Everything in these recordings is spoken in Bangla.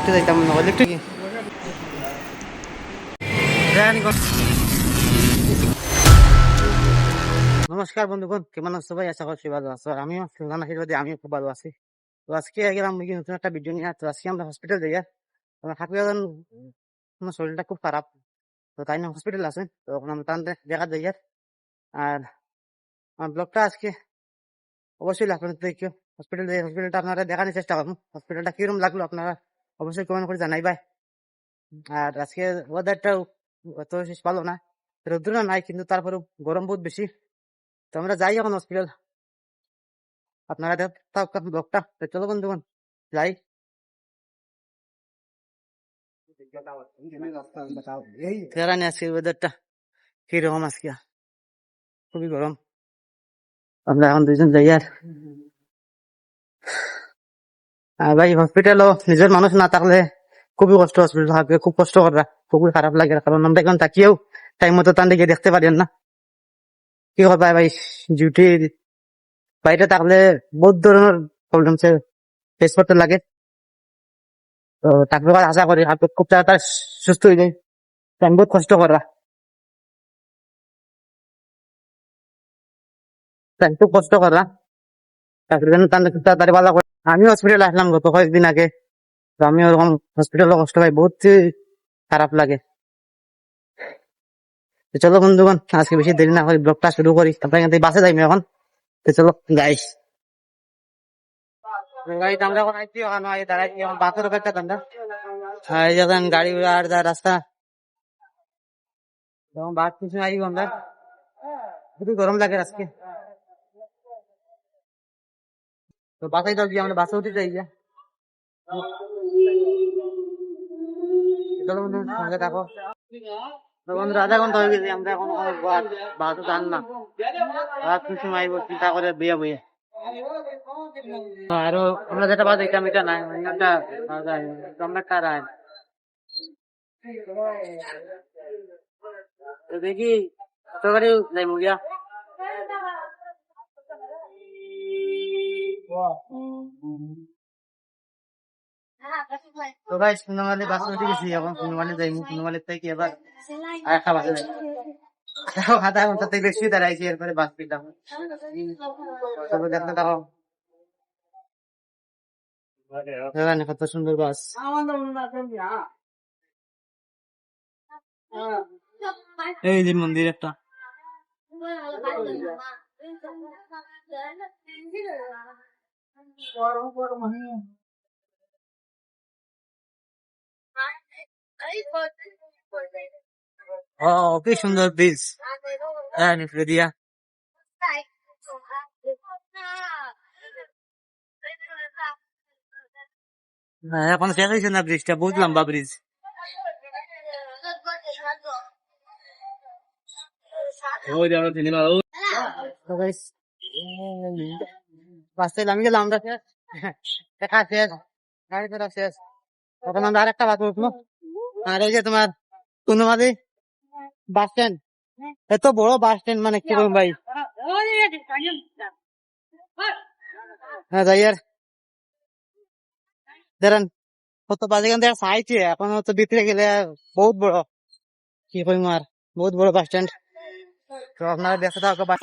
লিফটে যাইতাম না লিফটে কি নমস্কার বন্ধুগণ, কেমন আছো ভাই? আশা করছি ভালো আছো। আর আমিও সুলতান আশীর্বাদে আমিও খুব ভালো আছি। তো আজকে গেলাম নতুন একটা ভিডিও নিয়ে। তো আজকে আমরা হসপিটাল যাই। হাফিজ শরীরটা খুব খারাপ, তো তাই না হসপিটাল আছে। তো ওখানে আমরা তাদের দেখা যাই। আর আমার ব্লগটা আজকে অবশ্যই আপনাদের কেউ হসপিটালটা আপনারা দেখানোর চেষ্টা করুন। হসপিটালটা কিরকম লাগলো আপনারা অবশ্যই কমেন্ট করে জানাই ভাই। আর আজকে ওয়েদারটা অত বেশি ভালো না, রোদ্র নাই, কিন্তু তারপরে গরম বহুত বেশি। তো আমরা যাই এখন হসপিটাল, আপনারা ব্লগটা। তো চলো বন্ধুগণ যাই। আজকে ওয়েদারটা কিরকম, আজকে খুবই গরম। আমরা এখন দুইজন যাই। আর ভাই হসপিটালও নিজের মানুষ না থাকলে খুবই কষ্ট। হসপিটাল থাকবে খুব কষ্ট করা, খুবই খারাপ লাগে। কারণ আমরা এখন তাকিয়েও টাইম মতো তান দিকে দেখতে পারেন না। কি করবা ভাই, ডিউটি বাইরে থাকলে বহুত ধরনের প্রবলেম ফেস করতে লাগে। তো তারপরে আশা করি হাত খুব তাড়াতাড়ি সুস্থ হয়ে যায়। আমি বহুত কষ্ট করা, খুব কষ্ট করা। তারপরে তাড়াতাড়ি ভালো করে আমি হসপিটালে আসলাম গত কয়েকদিন আগে। তো আমি ওরকম হসপিটালে কষ্ট পাই, বহুত খারাপ লাগে। তো চলো বন্ধুগণ আজকে বেশি দেরি না করে ব্লগটা শুরু করি। তারপরে এখান থেকে বাসে যাইনি এখন। তো চলো গাইস, আমরা এখন আইছি, ওখানে দাঁড়াইছি এখন বাসের অপেক্ষা আমরা। এই যখন গাড়ি আর রাস্তা যখন বাস কিছু আইব আমরা, খুবই গরম লাগে আজকে। তো বাসায় যাও গিয়ে আমরা বাসে উঠে যাই গিয়া। চলো বন্ধু সঙ্গে থাকো। তো বন্ধুরা আধা ঘন্টা হয়ে গেছে, আমরা এখন বাসে যান না। রাত কিছু আইব চিন্তা করে বিয়ে বইয়ে। আরো আমরা যেটা বাস দেখতাম এটা নাই, আমরা কারায় তো দেখি তো গাড়ি যাই মুগিয়া। তো ভাই সুন্দরমালি বাস উঠে গেছি, এখন সুন্দরমালি যাই। সুন্দরমালির থেকে এবার আর একটা বাসে যাই। আধা ঘন্টা থেকে বেশি দাঁড়াইছি, এরপরে বাস পেলাম। তবে দেখতে থাকো কত সুন্দর বাস। এই যে মন্দির একটা, কি সুন্দর ব্রিজ। হ্যাঁ নিচে দিয়া এখন শেষ হয়েছে না ব্রিজটা, বহুত লম্বা ব্রিজ। বাসে নামি গেলাম আমরা, শেষ দেখা শেষ, গাড়ি ফেরা শেষ। তখন আমরা আরেকটা বাস উঠবো। আর এই যে তোমার কুনুমাদি বাস স্ট্যান্ড, এত বড় বাস স্ট্যান্ড, মানে কি বলবো ভাই। হ্যাঁ যাই আর ধরেন কত বাজে এখান থেকে সাইটে, এখন হয়তো ভিতরে গেলে বহুত বড়, কি কইম আর, বহুত বড় বাস স্ট্যান্ড। তো আপনারা দেখতে থাকো বাস।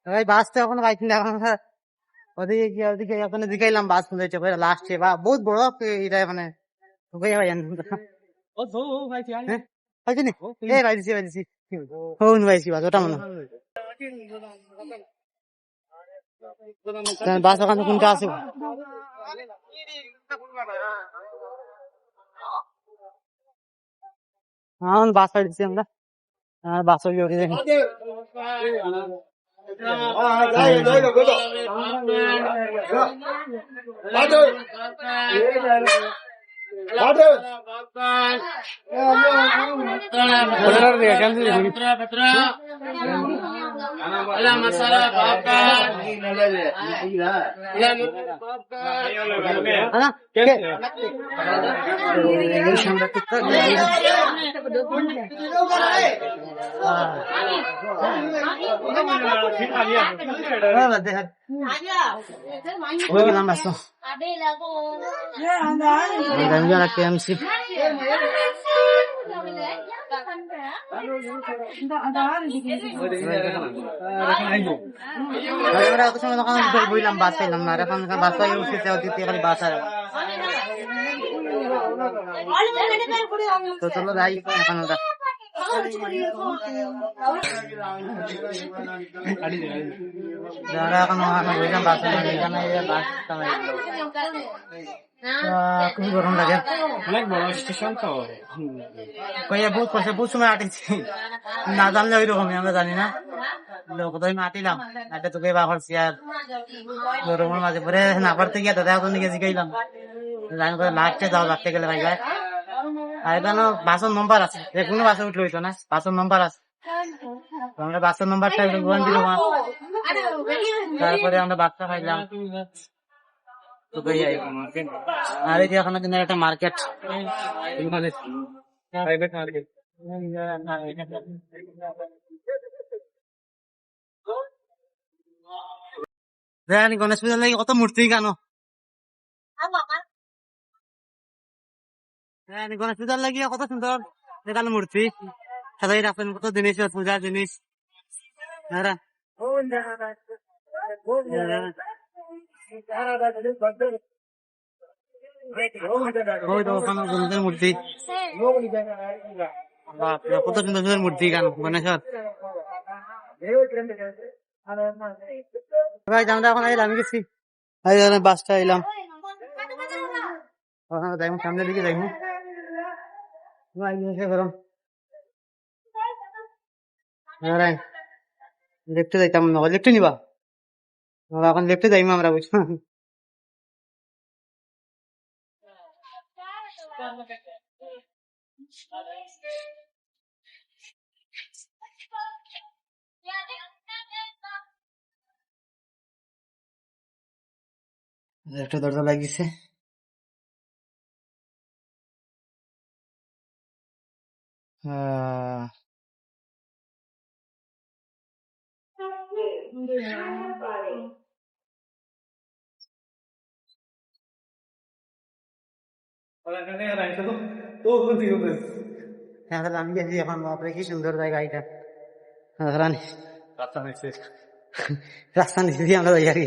ভাই বাস তো এখন পাইছি না, এখন ওদিকে গিয়ে ওদিকে ওখানে দিকাইলাম বাস খুঁজেছে লাস্টে, বা বহুত বড় এটা মানে ঢুকাই ভাই ভাইছি বাস ওটা মনে বাস ওখানে কোনটা আছে। হ্যাঁ বাস পাইছি আমরা, বাস উঠে যাই। KMC বললাম বাস পাইলাম না, এখন বাস পাই উঠতে অতিথি খালি বাস আর তো চলো যাই এখন ওটা যারা এখন বললাম বাস এখানে বাস খুবই গরম লাগে, অনেক বড় স্টেশন তো বহুত সময় আটিছি, না জানলে ওই রকমই, আমরা জানি না কোথায় আটিলাম একটা তোকে বা করছি আর গরমের মাঝে পরে না পারতে গিয়ে দাদা এখন দিকে জিগাইলাম জানি করে লাস্টে যাও, লাগতে গেলে ভাই আর এখানে বাসের নম্বর আছে, যে কোনো বাসে উঠলে হইতো না, বাসের নম্বর আছে, আমরা বাসের নম্বরটা গ্রহণ দিল, তারপরে আমরা বাচ্চা খাইলাম। আর এই যে এখন একটা মার্কেট, গণেশ পূজার লাগে কত মূর্তি কেন, গণেশ পূজার লাগিয়ে কত সুন্দর এখানে মূর্তি সাজাই রাখেন, কত জিনিস পূজার জিনিস, মূর্তি কত সুন্দর সুন্দর মূর্তি কেন গণেশের। আমরা এখন আইলাম গেছি, বাসটা আইলাম যাইম, সামনের দিকে যাইম, গরম লেফটে যাইতাম, লেফটে নিবা এখন, লেফটে যাইম আমরা, বুঝছো একটা দরজা লাগিয়েছে, আমি গেছি এখন, বাপরে কি সুন্দর জায়গা এটা, রাস্তা নিচে আমরা যাই আর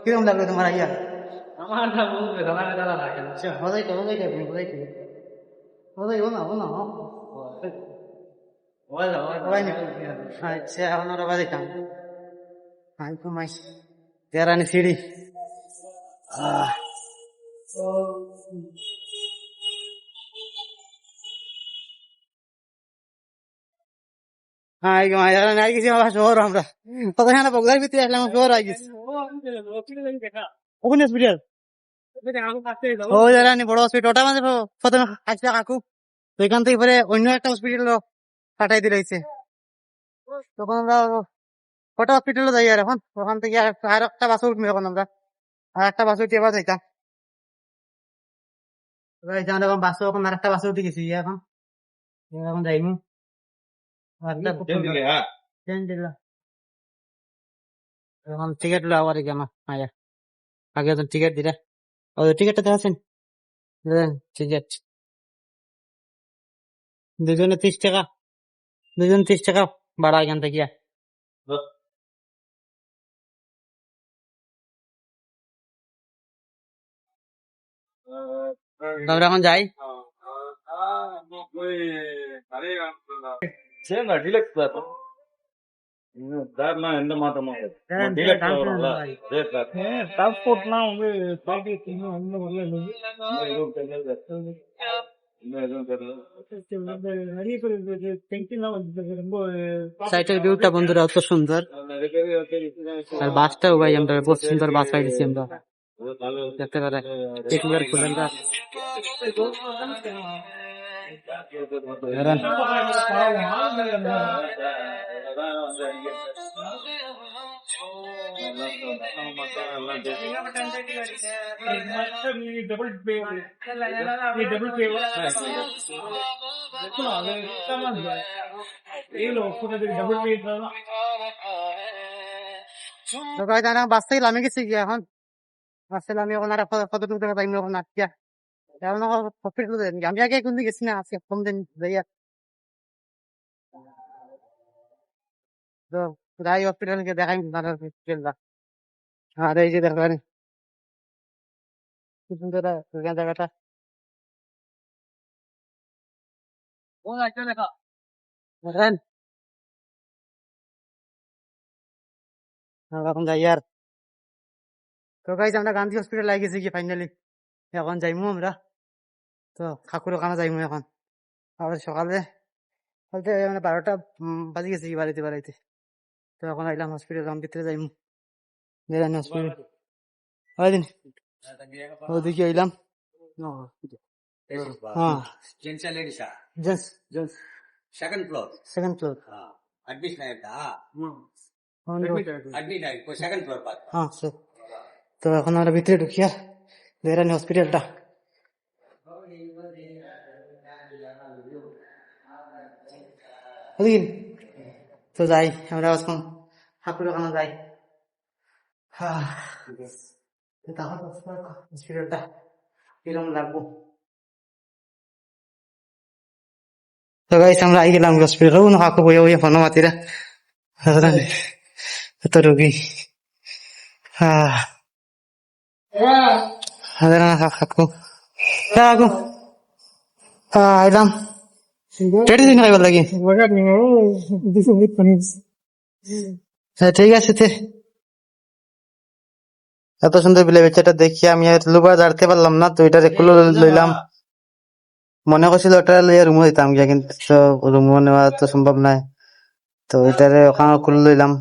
কিরকম লাগলো তোমার আইয়া? আমার আচ্ছা এখন ওরা বাজাইতাম তেরানি সিঁড়ি, শহর আমরা কতখানে বগদার ভিতরে আসলাম, শহর আই গেছি ওখানে হসপিটাল, বড় হসপিটাল ওটা মানে প্রথমে আসলে কাকু, তো এখান থেকে পরে অন্য একটা হসপিটাল পাঠাই দিয়ে রয়েছে, তখন আমরা কটা হসপিটালে যাই, আর এখন ওখান থেকে আর একটা বাসে উঠবো, এখন আমরা আর একটা বাসে উঠে আবার যাইতাম, এখন বাসে এখন আর একটা বাসে উঠে গেছি, এখন এখন যাইমু এখন টিকিট লো আবার কেন আগে টিকিট দিলে, টিকিটটা দেখাচ্ছেন টিকিট দুজনে 30 টাকা, দুজন 30 টাকা ভাড়া এখান থেকে, আমরা এখন যাই, எந்த மாற்றமும் সাইটের ভিউটা বন্ধুরা অত সুন্দর, আর বাসটাও ভাই আমরা বহুত সুন্দর বাস পাইছি আমরা, দেখতে পারেন টেকনিক্যাল খুলেন না। তো গাইজ আমি বাস থেকে নামে গেছি গিয়া, এখন বাস থেকে নামে এখন আর কতটুকু টাকা পাইনি এখন আটকিয়া, এখন হসপিটাল যাই। আমি আগে কোন দিন গেছি না, আজকে কম দিন যাইয়া তো যাই হসপিটাল গিয়ে দেখাই হসপিটালটা। আর এই যে দেখবেন কি সুন্দর জায়গাটা, দেখেন। এখন যাই আর, তো গাইজ আমরা গান্ধী হসপিটাল আই গেছি কি ফাইনালি, এখন যাইমু আমরা। তো ঠাকুর ওখানে যাইমু এখন, আবার সকালে বলতে মানে 12টা বাজে গেছি কি বাড়িতে বাড়াইতে। তো এখন আইলাম হসপিটাল, আমি ভিতরে যাইমু হসপিটাল। ওইদিন ওদিকে আইলাম। হ্যাঁ Gents and ladies, sir. Gents Second floor. Second floor. Admission ಆಯ್ತಾ? হ্যাঁ Admit ಆಯ್ತು. Second floor পাত. স্যার। তো এখন আমরা ভিতরে ঢুকি আর দেরানি হসপিটালটা। বুঝলেন? তো যাই আমরা এখন ঠাকুর ওখানে যাই। তখন হসপিটালটা কিরকম লাগবো। তো গাইস আমরা আই গেলাম হসপিটাল, ও কাকু বইয়া বইয়া ফোন মাতিরা এত রোগী। কাকু কাকু আইলাম কেটে দিন খাইবার লাগি। ঠিক আছে তে, এত সুন্দর বিলে বেচাটা দেখি আমি আর লুবা জাড়তে পারলাম না, তো এটা খুলে লইলাম। মনে করছিল ওটা লইয়া রুমে দিতাম গিয়া, কিন্তু রুমে নেওয়া তো সম্ভব নাই। তো এটারে ওখানে খুলে লইলাম,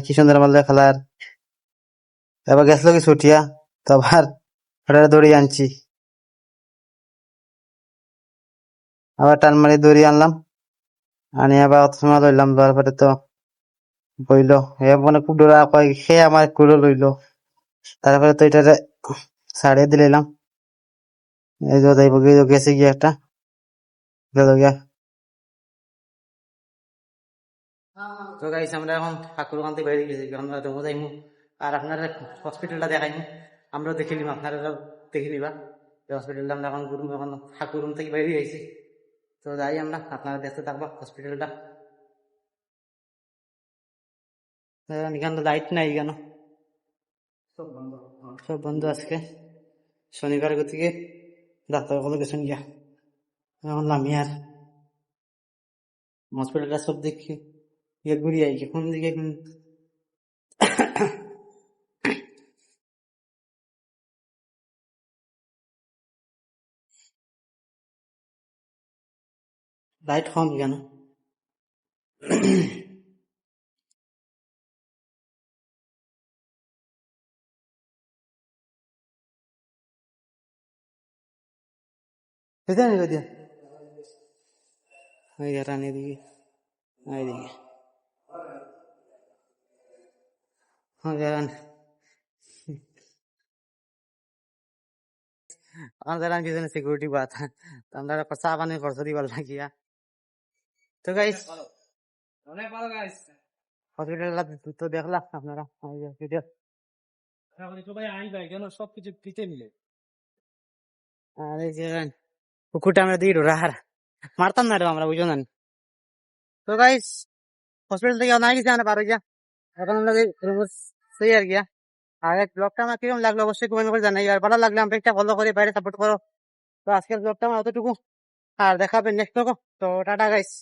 কি সুন্দর আমার খেলার। এবার গেছিল কি ছুটিয়া, তো আবার ওটা দড়ি আনছি, আবার টান মারি দড়ি আনলাম, আনি আবার অত সময় লইলাম। তারপরে তো বইল এ মানে খুব ডোরা কয় খেয়ে আমার কুলো লইলো। তারপরে তো এটারে ছাড়িয়ে দিলাম। এই যে যাইব গেছে গিয়ে একটা গিয়া। তো গাইস আমরা এখন ঠাকুর ওখান থেকে বাইরে গেছি, আমরা রুমে যাইমু আর আপনারা হসপিটালটা দেখাইমু, আমরাও দেখে নিব, আপনারা দেখে নিবা হসপিটালটা। আমরা এখন এখন ঠাকুর রুম থেকে বাইরে আইছি, তো যাই আমরা, আপনারা দেখতে থাকবা হসপিটালটা। এখানে তো লাইট নাই, কেন সব বন্ধ আজকে শনিবার গতিকে ডাক্তার বলে গেছেন গিয়া। এখন নামি আর হসপিটালটা সব দেখি ঘুরি আই কোন দিকে লাইট কম কেন। দিয়া রানি দিকে এইদিকে সিকিউরিটি বাত আমরা চা পানি খরচ দিবার লাগিয়া। তো গাইস হসপিটাল তো দেখলাম আপনারা, সবকিছু দিতে মিলে আর এই যে কুকুরটা আমরা দিয়ে আর মারতাম না রে আমরা, বুঝো না। তো গাইস হসপিটাল থেকে না গেছি আমরা পারো গিয়া, এখন আমরা সেই আর গিয়া। আর ব্লগটা আমার কিরকম লাগলো অবশ্যই কমেন্ট করে জানাই, আর ভালো লাগলে আমরা একটা ফলো করে বাইরে সাপোর্ট করো। তো আজকের ব্লগটা আমার অতটুকু, আর দেখাবেন নেক্সট ব্লগ। তো টাটা গাইস।